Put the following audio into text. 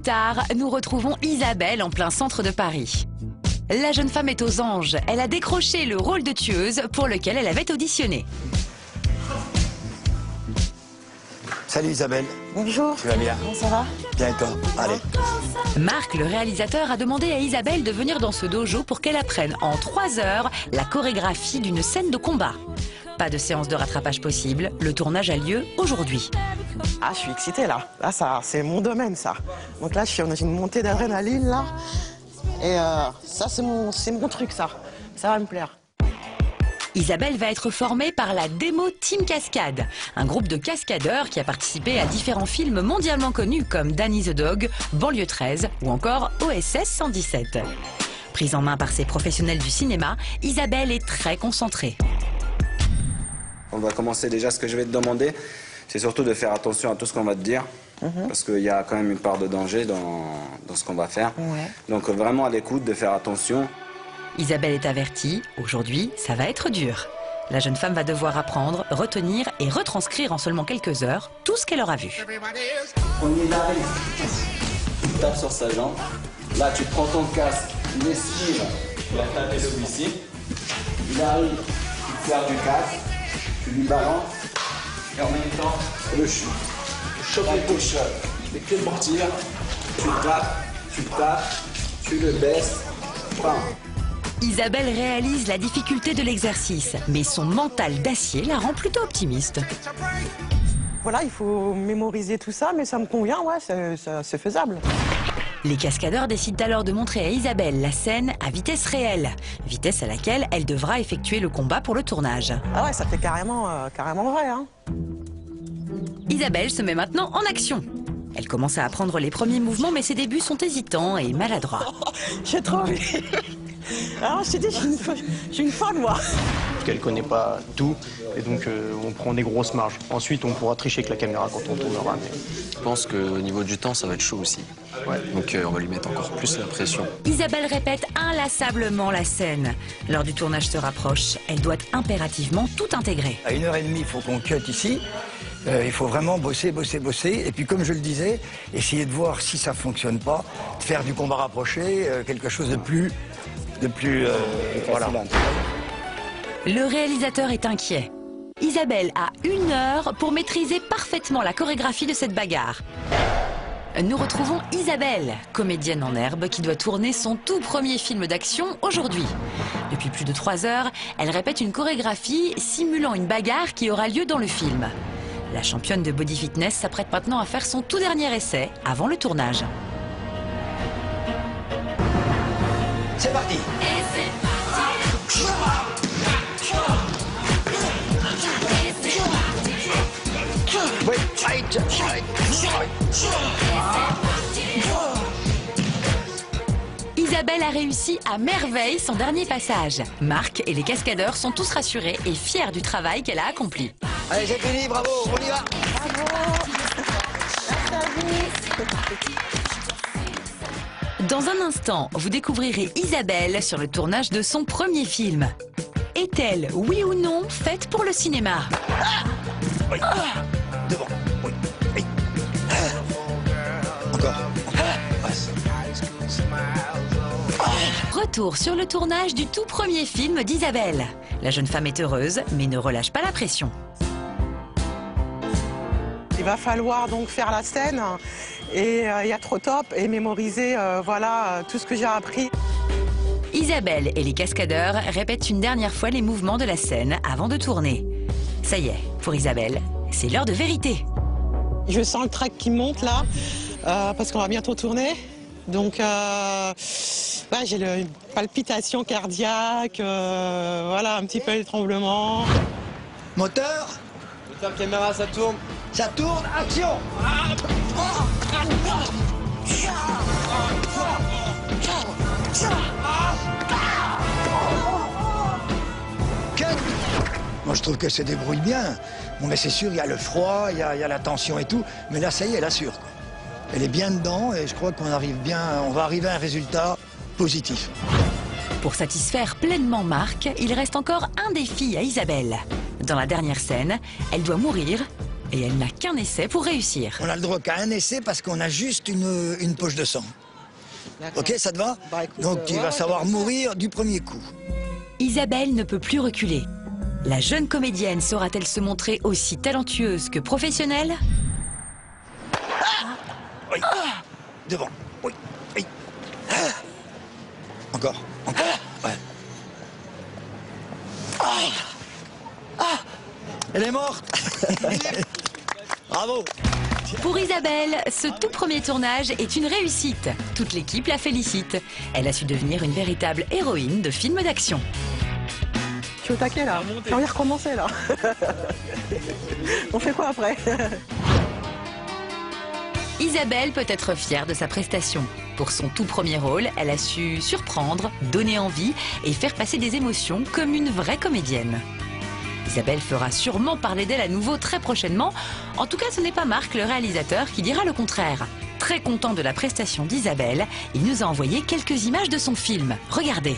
tard, nous retrouvons Isabelle en plein centre de Paris. La jeune femme est aux anges. Elle a décroché le rôle de tueuse pour lequel elle avait auditionné. Salut Isabelle. Bonjour. Tu vas bien? Comment ça va? Bien et toi? Allez. Marc, le réalisateur, a demandé à Isabelle de venir dans ce dojo pour qu'elle apprenne en 3 heures la chorégraphie d'une scène de combat. Pas de séance de rattrapage possible, le tournage a lieu aujourd'hui. Ah, je suis excitée là. Là, ça, c'est mon domaine, ça. Donc là, j'ai une montée d'adrénaline là. Et ça, c'est mon truc, ça. Ça va me plaire. Isabelle va être formée par la Demo Team Cascade, un groupe de cascadeurs qui a participé à différents films mondialement connus comme Danny the Dog, Banlieue 13 ou encore OSS 117. Prise en main par ces professionnels du cinéma, Isabelle est très concentrée. On va commencer déjà, ce que je vais te demander, c'est surtout de faire attention à tout ce qu'on va te dire, parce qu'il y a quand même une part de danger dans ce qu'on va faire. Ouais. Donc vraiment à l'écoute, de faire attention. Isabelle est avertie, aujourd'hui, ça va être dur. La jeune femme va devoir apprendre, retenir et retranscrire en seulement quelques heures tout ce qu'elle aura vu. On y arrive. Tu tapes sur sa jambe. Là, tu prends ton casque, il esquive. Tu vas taper celui-ci. Il arrive, tu te sers du casque, tu lui balances. Et en même temps, le chute. Tu chopes les push-ups. Tu fais que partir. Tu tapes, tu le baisses. Bam. Isabelle réalise la difficulté de l'exercice, mais son mental d'acier la rend plutôt optimiste. Voilà, il faut mémoriser tout ça, mais ça me convient, ouais, c'est faisable. Les cascadeurs décident alors de montrer à Isabelle la scène à vitesse réelle, vitesse à laquelle elle devra effectuer le combat pour le tournage. Ah ouais, ça fait carrément vrai, hein. Isabelle se met maintenant en action. Elle commence à apprendre les premiers mouvements, mais ses débuts sont hésitants et maladroits. J'ai trop envie. Alors, je t'ai dit, j'ai une folle, moi. Elle connaît pas tout, et donc on prend des grosses marges. Ensuite, on pourra tricher avec la caméra quand on tournera. Mais... Je pense qu'au niveau du temps, ça va être chaud aussi. Ouais. Donc on va lui mettre encore plus la pression. Isabelle répète inlassablement la scène. L'heure du tournage se rapproche. Elle doit impérativement tout intégrer. À 1h30, il faut qu'on cut ici. Il faut vraiment bosser. Et puis comme je le disais, essayer de voir si ça fonctionne pas, de faire du combat rapproché, quelque chose de plus voilà. Le réalisateur est inquiet. Isabelle a 1 heure pour maîtriser parfaitement la chorégraphie de cette bagarre. Nous retrouvons Isabelle, comédienne en herbe qui doit tourner son tout premier film d'action aujourd'hui. Depuis plus de 3 heures, elle répète une chorégraphie simulant une bagarre qui aura lieu dans le film. La championne de body fitness s'apprête maintenant à faire son tout dernier essai avant le tournage. C'est parti. Isabelle a réussi à merveille son dernier passage. Marc et les cascadeurs sont tous rassurés et fiers du travail qu'elle a accompli. Allez, c'est fini, bravo, on y va. Dans un instant, vous découvrirez Isabelle sur le tournage de son premier film. Est-elle, oui ou non, faite pour le cinéma? Oui. Devant. Oui. Oui. Encore. Retour sur le tournage du tout premier film d'Isabelle. La jeune femme est heureuse, mais ne relâche pas la pression. Il va falloir donc faire la scène et il y a trop top et mémoriser voilà, tout ce que j'ai appris. Isabelle et les cascadeurs répètent une dernière fois les mouvements de la scène avant de tourner. Ça y est, pour Isabelle, c'est l'heure de vérité. Je sens le trac qui monte là, parce qu'on va bientôt tourner. Donc, ouais, j'ai une palpitation cardiaque, voilà, un petit peu les tremblements. Moteur. Moteur, caméra, ça tourne. Ça tourne, action. Moi, je trouve qu'elle se débrouille bien. Bon, mais c'est sûr, il y a le froid, il y a la tension et tout. Mais là, ça y est, elle assure, quoi. Elle est bien dedans et je crois qu'on arrive bien, on va arriver à un résultat positif. Pour satisfaire pleinement Marc, il reste encore un défi à Isabelle. Dans la dernière scène, elle doit mourir et elle n'a qu'un essai pour réussir. On a le droit qu'à un essai parce qu'on a juste une poche de sang. Ok, ça te va? Bah, écoute, Donc tu vas savoir mourir du premier coup. Isabelle ne peut plus reculer. La jeune comédienne saura-t-elle se montrer aussi talentueuse que professionnelle? Oui. Devant. Oui. Oui. Encore. Encore. Ouais. Elle est morte. Bravo. Pour Isabelle, ce tout premier tournage est une réussite. Toute l'équipe la félicite. Elle a su devenir une véritable héroïne de films d'action. Je suis au taquet là. J'ai envie de recommencer là. On fait quoi après? Isabelle peut être fière de sa prestation. Pour son tout premier rôle, elle a su surprendre, donner envie et faire passer des émotions comme une vraie comédienne. Isabelle fera sûrement parler d'elle à nouveau très prochainement. En tout cas, ce n'est pas Marc, le réalisateur, qui dira le contraire. Très content de la prestation d'Isabelle, il nous a envoyé quelques images de son film. Regardez.